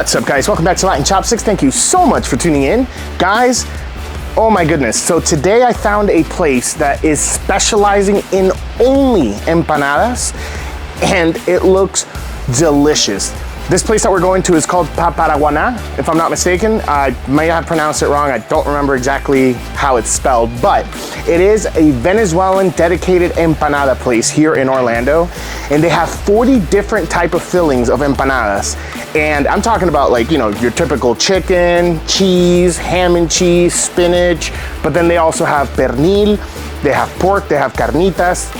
What's up, guys? Welcome back to Latin Chopsticks. Thank you so much for tuning in. Guys, oh my goodness. So today I found a place that is specializing in only empanadas, and it looks delicious. This place that we're going to is called Paraguaná, if I'm not mistaken. I may have pronounced it wrong. I don't remember exactly how it's spelled, but it is a Venezuelan dedicated empanada place here in Orlando. And they have 40 different type of fillings of empanadas. And I'm talking about, like, you know, your typical chicken, cheese, ham and cheese, spinach, but then they also have pernil, they have pork, they have carnitas.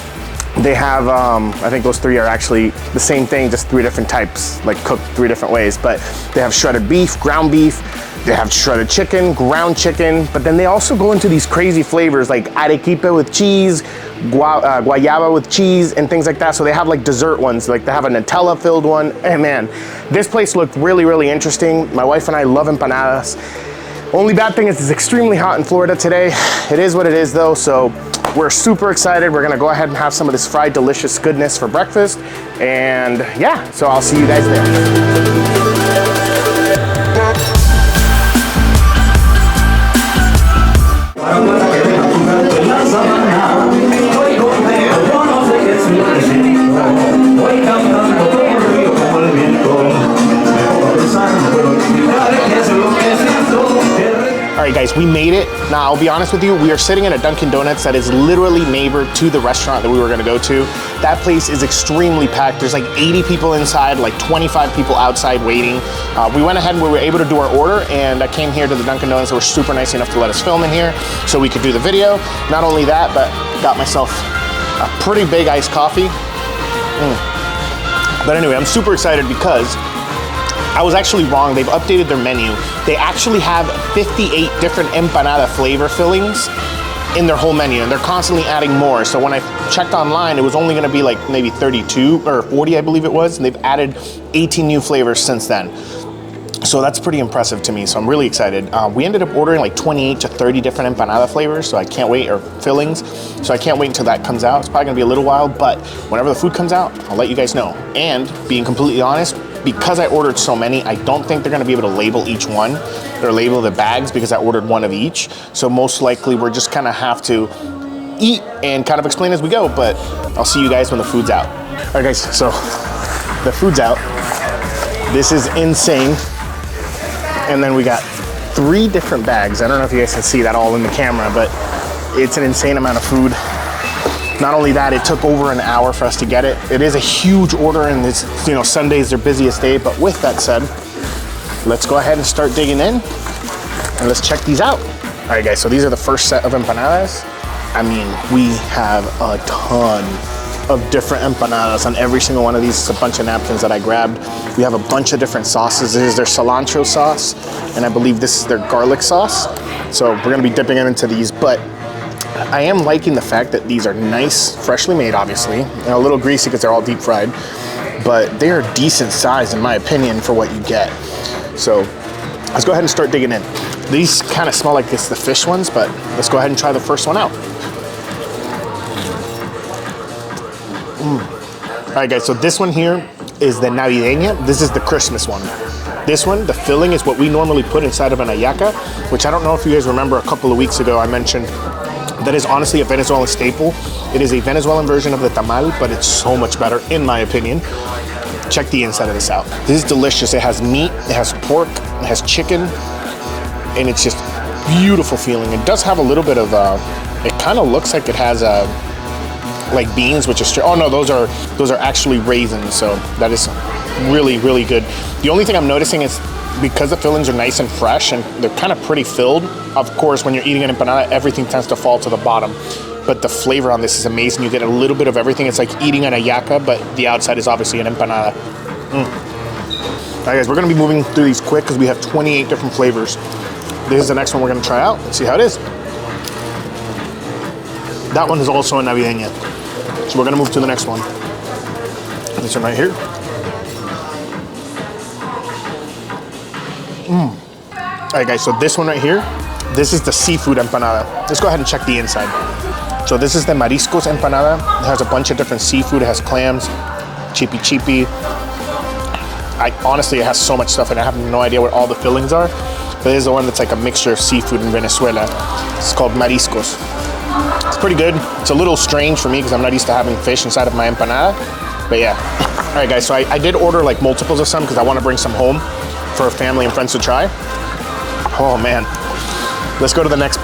They have, I think those three are actually the same thing, just three different types, like cooked three different ways. But they have shredded beef, ground beef, they have shredded chicken, ground chicken, but then they also go into these crazy flavors like arequipe with cheese, guayaba with cheese, and things like that. So they have like dessert ones, like they have a Nutella filled one. And man, this place looked really, really interesting. My wife and I love empanadas. Only bad thing is it's extremely hot in Florida today. It is what it is though, so we're super excited. We're gonna go ahead and have some of this fried delicious goodness for breakfast. And yeah, so I'll see you guys there. All right, guys, we made it. Now, I'll be honest with you, we are sitting in a Dunkin' Donuts that is literally neighbor to the restaurant that we were gonna go to. That place is extremely packed. There's like 80 people inside, like 25 people outside waiting. We went ahead and we were able to do our order, and I came here to the Dunkin' Donuts. They were super nice enough to let us film in here so we could do the video. Not only that, but got myself a pretty big iced coffee. But anyway, I'm super excited because I was actually wrong. They've updated their menu. They actually have 58 different empanada flavor fillings in their whole menu, and they're constantly adding more. So when I checked online, it was only gonna be like maybe 32 or 40, I believe it was, and they've added 18 new flavors since then. So that's pretty impressive to me, so I'm really excited. We ended up ordering like 28 to 30 different empanada flavors, so I can't wait, or fillings, so I can't wait until that comes out. It's probably gonna be a little while, but whenever the food comes out, I'll let you guys know. And being completely honest, because I ordered so many, I don't think they're gonna be able to label each one or label the bags because I ordered one of each. So most likely we're just gonna have to eat and kind of explain as we go, but I'll see you guys when the food's out. All right, guys, so the food's out. This is insane. And then we got 3 different bags. I don't know if you guys can see that all in the camera, but it's an insane amount of food. Not only that, it took over an hour for us to get it. It is a huge order, and it's, you know, Sunday's their busiest day. But with that said, let's go ahead and start digging in, and let's check these out. All right, guys, so these are the first set of empanadas. I mean, we have a ton of different empanadas on every single one of these. It's a bunch of napkins that I grabbed. We have a bunch of different sauces. This is their cilantro sauce, and I believe this is their garlic sauce. So we're gonna be dipping into these, but I am liking the fact that these are nice, freshly made, obviously, and a little greasy because they're all deep fried, but they are decent size, in my opinion, for what you get. So let's go ahead and start digging in. These kind of smell like the fish ones, but let's go ahead and try the first one out. All right, guys, so this one here is the navideña. This is the Christmas one. This one, the filling, is what we normally put inside of an hallaca, which I don't know if you guys remember a couple of weeks ago I mentioned. That is honestly a Venezuelan staple. It is a Venezuelan version of the tamal, but it's so much better, in my opinion. Check the inside of this out. This is delicious. It has meat, it has pork, it has chicken, and it's just beautiful feeling. It does have a little bit of, it kind of looks like it has like beans, which is, oh no, those are actually raisins, so that is really, really good. The only thing I'm noticing is because the fillings are nice and fresh and they're kind of pretty filled, of course, when you're eating an empanada, everything tends to fall to the bottom. But the flavor on this is amazing. You get a little bit of everything. It's like eating an hallaca, but the outside is obviously an empanada. All right, guys, we're gonna be moving through these quick because we have 28 different flavors. This is the next one we're gonna try out. Let's see how it is. That one is also a navideña. So we're gonna move to the next one. This one right here. All right, guys, so this one right here, this is the seafood empanada. Let's go ahead and check the inside. So this is the mariscos empanada. It has a bunch of different seafood. It has clams, chipi chipi, Honestly, it has so much stuff and I have no idea what all the fillings are. But this is the one that's like a mixture of seafood in Venezuela. It's called mariscos. It's pretty good. It's a little strange for me because I'm not used to having fish inside of my empanada. But yeah. All right, guys, so I did order like multiples of some because I want to bring some home for family and friends to try. Oh man. Let's go to the next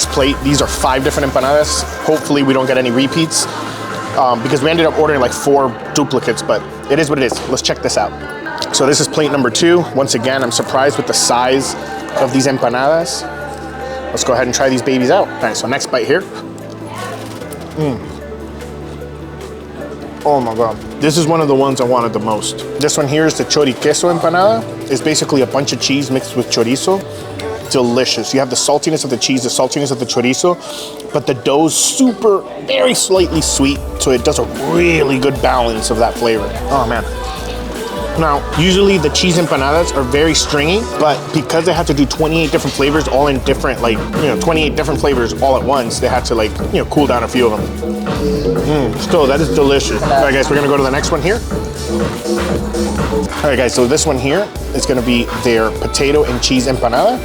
plate. These are 5 different empanadas. Hopefully we don't get any repeats because we ended up ordering like 4 duplicates, but it is what it is. Let's check this out. So this is plate number 2. Once again, I'm surprised with the size of these empanadas. Let's go ahead and try these babies out. All right, so next bite here. Oh my God. This is one of the ones I wanted the most. This one here is the choriqueso empanada. It's basically a bunch of cheese mixed with chorizo. Delicious. You have the saltiness of the cheese, the saltiness of the chorizo, but the dough's super, very slightly sweet, so it does a really good balance of that flavor. Oh man. Now, usually the cheese empanadas are very stringy, but because they had to do 28 different flavors all in different, 28 different flavors all at once, they had to cool down a few of them. Still, that is delicious. All right, guys, we're gonna go to the next one here. All right, guys, so this one here is gonna be their potato and cheese empanada.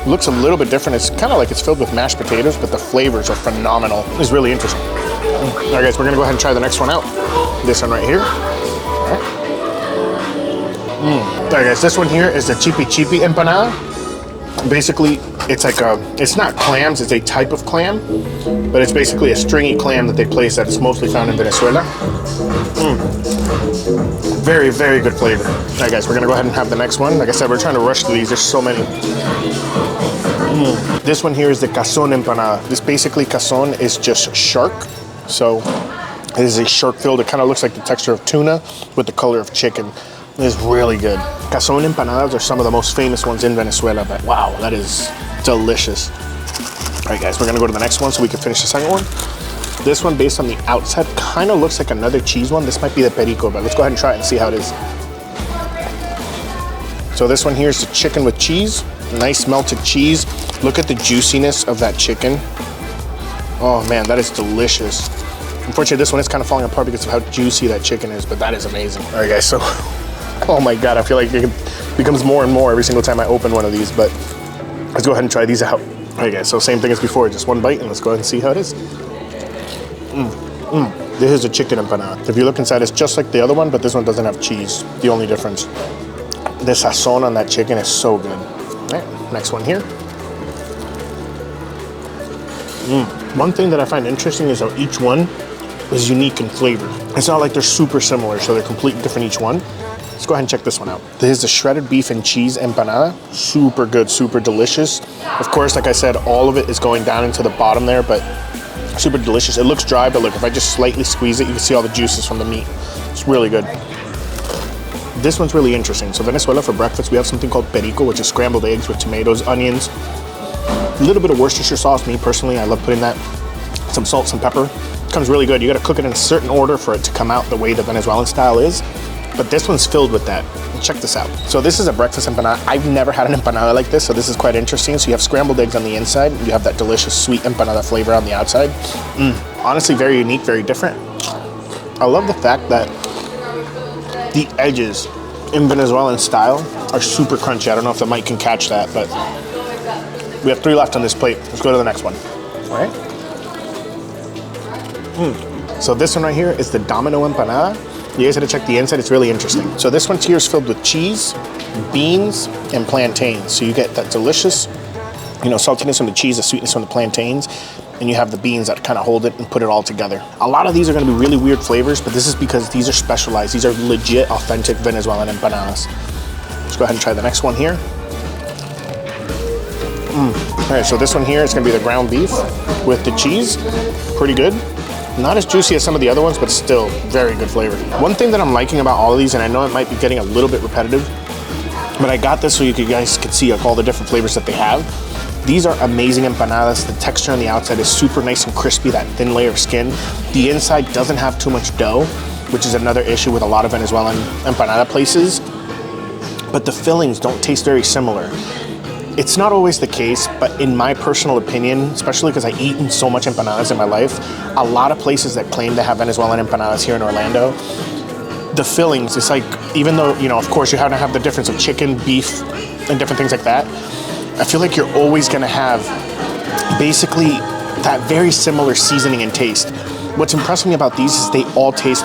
Looks a little bit different. It's kind of like it's filled with mashed potatoes, but the flavors are phenomenal. It's really interesting. All right, guys, we're gonna go ahead and try the next one out. This one right here. All right. All right, guys, this one here is the chipi chipi empanada. Basically, it's like it's not clams, it's a type of clam, but it's basically a stringy clam that they place that's mostly found in Venezuela. Very, very good flavor. All right, guys, we're gonna go ahead and have the next one. Like I said, we're trying to rush through these. There's so many. This one here is the cazón empanada. This basically cazón is just shark. So it is a shark filled. It kind of looks like the texture of tuna with the color of chicken. It is really good. Cazón empanadas are some of the most famous ones in Venezuela, but wow, that is delicious. All right, guys, we're gonna go to the next one so we can finish the second one. This one, based on the outside, kind of looks like another cheese one. This might be the perico, but let's go ahead and try it and see how it is. So this one here is the chicken with cheese. Nice melted cheese. Look at the juiciness of that chicken. Oh man, that is delicious. Unfortunately, this one is kind of falling apart because of how juicy that chicken is, but that is amazing. All right, guys, so, oh my God, I feel like it becomes more and more every single time I open one of these, but let's go ahead and try these out. All right, guys, so same thing as before, just one bite, and let's go ahead and see how it is. This is a chicken empanada. If you look inside, it's just like the other one, but this one doesn't have cheese. The only difference. The sazon on that chicken is so good. All right, next one here. One thing that I find interesting is how each one is unique in flavor. It's not like they're super similar, so they're completely different each one. Let's go ahead and check this one out. This is the shredded beef and cheese empanada. Super good, super delicious. Of course, like I said, all of it is going down into the bottom there, but super delicious. It looks dry, but look, if I just slightly squeeze it, you can see all the juices from the meat. It's really good. This one's really interesting. So Venezuela, for breakfast, we have something called perico, which is scrambled eggs with tomatoes, onions, a little bit of Worcestershire sauce. Me personally, I love putting that. Some salt, some pepper. It comes really good. You gotta cook it in a certain order for it to come out the way the Venezuelan style is. But this one's filled with that. Check this out. So this is a breakfast empanada. I've never had an empanada like this, so this is quite interesting. So you have scrambled eggs on the inside, and you have that delicious sweet empanada flavor on the outside. Honestly, very unique, very different. I love the fact that the edges in Venezuelan style are super crunchy. I don't know if the mic can catch that, but we have 3 left on this plate. Let's go to the next one. All right. So this one right here is the domino empanada. You guys had to check the inside, it's really interesting. So this one here is filled with cheese, beans, and plantains. So you get that delicious, saltiness from the cheese, the sweetness from the plantains, and you have the beans that kind of hold it and put it all together. A lot of these are gonna be really weird flavors, but this is because these are specialized. These are legit, authentic Venezuelan empanadas. Let's go ahead and try the next one here. All right, so this one here is gonna be the ground beef with the cheese. Pretty good. Not as juicy as some of the other ones, but still very good flavor. One thing that I'm liking about all of these, and I know it might be getting a little bit repetitive, but I got this so you guys could see all the different flavors that they have. These are amazing empanadas. The texture on the outside is super nice and crispy, that thin layer of skin. The inside doesn't have too much dough, which is another issue with a lot of Venezuelan empanada places. But the fillings don't taste very similar. It's not always the case, but in my personal opinion, especially because I've eaten so much empanadas in my life, a lot of places that claim to have Venezuelan empanadas here in Orlando, the fillings, it's like even though, you know, of course you have to have the difference of chicken, beef, and different things like that, I feel like you're always gonna have basically that very similar seasoning and taste. What's impressing me about these is they all taste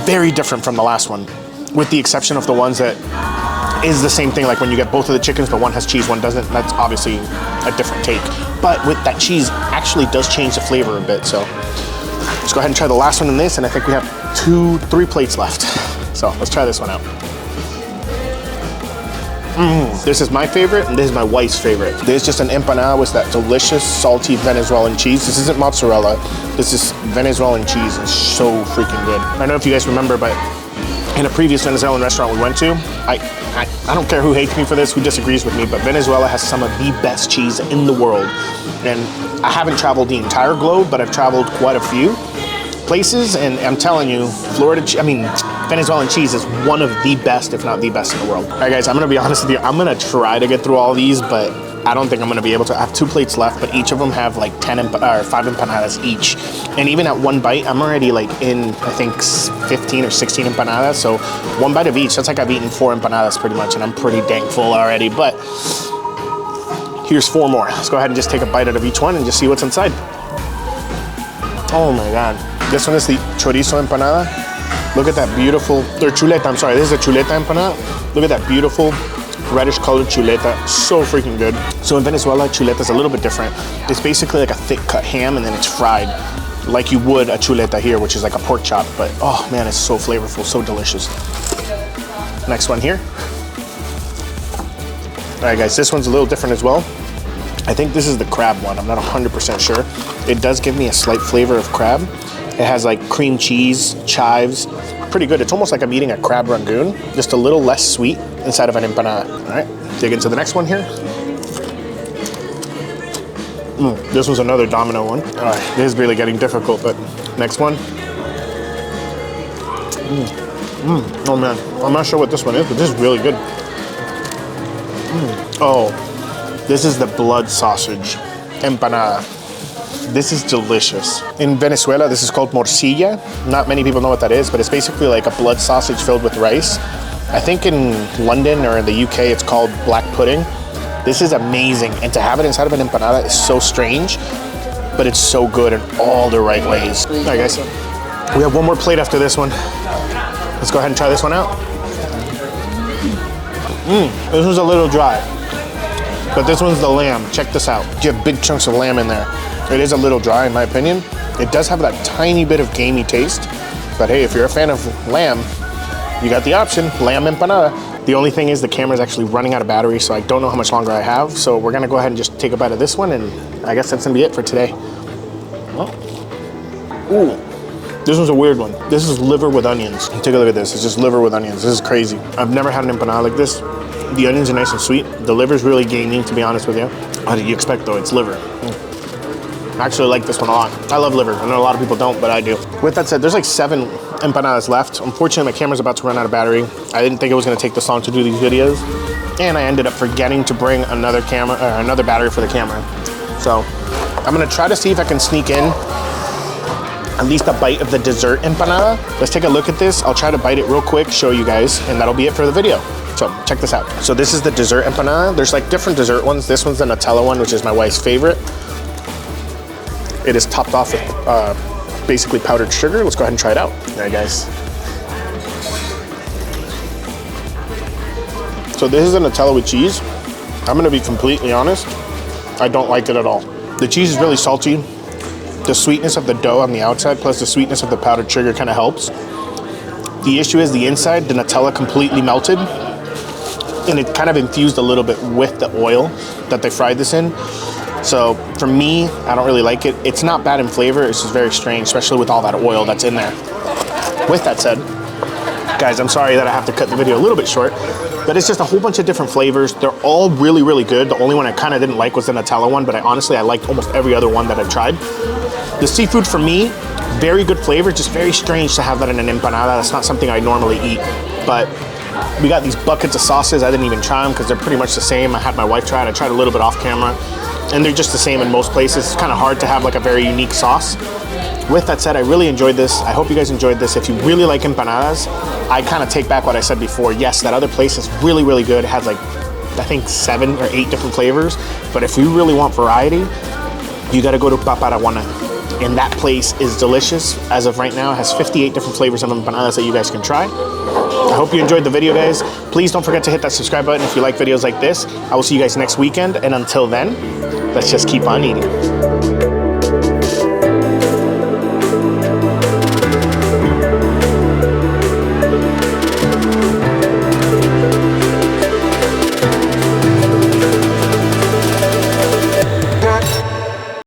very different from the last one, with the exception of the ones that is the same thing, like when you get both of the chickens, but one has cheese, one doesn't. That's obviously a different take. But with that cheese, actually does change the flavor a bit. So let's go ahead and try the last one in this, and I think we have 3 plates left. So let's try this one out. This is my favorite, and this is my wife's favorite. This is just an empanada with that delicious, salty Venezuelan cheese. This isn't mozzarella. This is Venezuelan cheese. It's so freaking good. I don't know if you guys remember, but in a previous Venezuelan restaurant we went to, I don't care who hates me for this, who disagrees with me, but Venezuela has some of the best cheese in the world. And I haven't traveled the entire globe, but I've traveled quite a few places, and I'm telling you, Venezuelan cheese is one of the best, if not the best in the world. All right, guys, I'm gonna be honest with you. I'm gonna try to get through all these, but I don't think I'm gonna be able to. I have 2 plates left, but each of them have like 5 empanadas each. And even at one bite, I'm already like in, I think, 15 or 16 empanadas. So 1 bite of each, that's like I've eaten 4 empanadas pretty much, and I'm pretty dang full already. But here's 4 more. Let's go ahead and just take a bite out of each one and just see what's inside. Oh my God. This one is the chorizo empanada. Look at that beautiful, or chuleta, I'm sorry. This is a chuleta empanada. Look at that beautiful reddish colored chuleta. So freaking good. So in Venezuela, chuleta is a little bit different. It's basically like a thick cut ham, and then it's fried like you would a chuleta here, which is like a pork chop. But oh man, it's so flavorful, so delicious. Next one here. All right, guys, this one's a little different as well. I think this is the crab one. I'm not 100% sure. It does give me a slight flavor of crab. It has like cream cheese, chives. Pretty good. It's almost like I'm eating a crab rangoon, just a little less sweet inside of an empanada. All right, dig into the next one here. This was another domino one. All right, this is really getting difficult, but next one. Oh man, I'm not sure what this one is, but this is really good. Oh, this is the blood sausage empanada. This is delicious. In Venezuela, this is called morcilla. Not many people know what that is, but it's basically like a blood sausage filled with rice. I think in London or in the UK, it's called black pudding. This is amazing, and to have it inside of an empanada is so strange, but it's so good in all the right ways. All right, guys, we have 1 more plate after this one. Let's go ahead and try this one out. This one's a little dry, but this one's the lamb. Check this out. You have big chunks of lamb in there. It is a little dry in my opinion. It does have that tiny bit of gamey taste, but hey, if you're a fan of lamb, you got the option, lamb empanada. The only thing is the camera's actually running out of battery, so I don't know how much longer I have. So we're gonna go ahead and just take a bite of this one, and I guess that's gonna be it for today. Ooh, this one's a weird one. This is liver with onions. Take a look at this, it's just liver with onions. This is crazy. I've never had an empanada like this. The onions are nice and sweet. The liver's really gamey, to be honest with you. What did you expect though? It's liver. I actually like this one a lot. I love liver. I know a lot of people don't, but I do. With that said, there's like 7 empanadas left. Unfortunately, my camera's about to run out of battery. I didn't think it was gonna take this long to do these videos. And I ended up forgetting to bring another battery for the camera. So I'm gonna try to see if I can sneak in at least a bite of the dessert empanada. Let's take a look at this. I'll try to bite it real quick, show you guys, and that'll be it for the video. So check this out. So this is the dessert empanada. There's like different dessert ones. This one's the Nutella one, which is my wife's favorite. It is topped off with basically powdered sugar. Let's go ahead and try it out. All right, guys. So this is a Nutella with cheese. I'm gonna be completely honest. I don't like it at all. The cheese is really salty. The sweetness of the dough on the outside plus the sweetness of the powdered sugar kind of helps. The issue is the inside, the Nutella completely melted, and it kind of infused a little bit with the oil that they fried this in. So for me, I don't really like it. It's not bad in flavor, it's just very strange, especially with all that oil that's in there. With that said, guys, I'm sorry that I have to cut the video a little bit short, but it's just a whole bunch of different flavors. They're all really, really good. The only one I kind of didn't like was the Nutella one, but I liked almost every other one that I've tried. The seafood for me, very good flavor, just very strange to have that in an empanada. That's not something I normally eat, but we got these buckets of sauces. I didn't even try them because they're pretty much the same. I had my wife try it. I tried a little bit off camera, and they're just the same in most places. It's kind of hard to have like a very unique sauce. With that said, I really enjoyed this. I hope you guys enjoyed this. If you really like empanadas, I kind of take back what I said before. Yes, that other place is really, really good. It has like, I think 7 or 8 different flavors. But if you really want variety, you got to go to Paraguaná. And that place is delicious. As of right now, it has 58 different flavors of empanadas that you guys can try. I hope you enjoyed the video, guys. Please don't forget to hit that subscribe button if you like videos like this. I will see you guys next weekend. And until then, let's just keep on eating.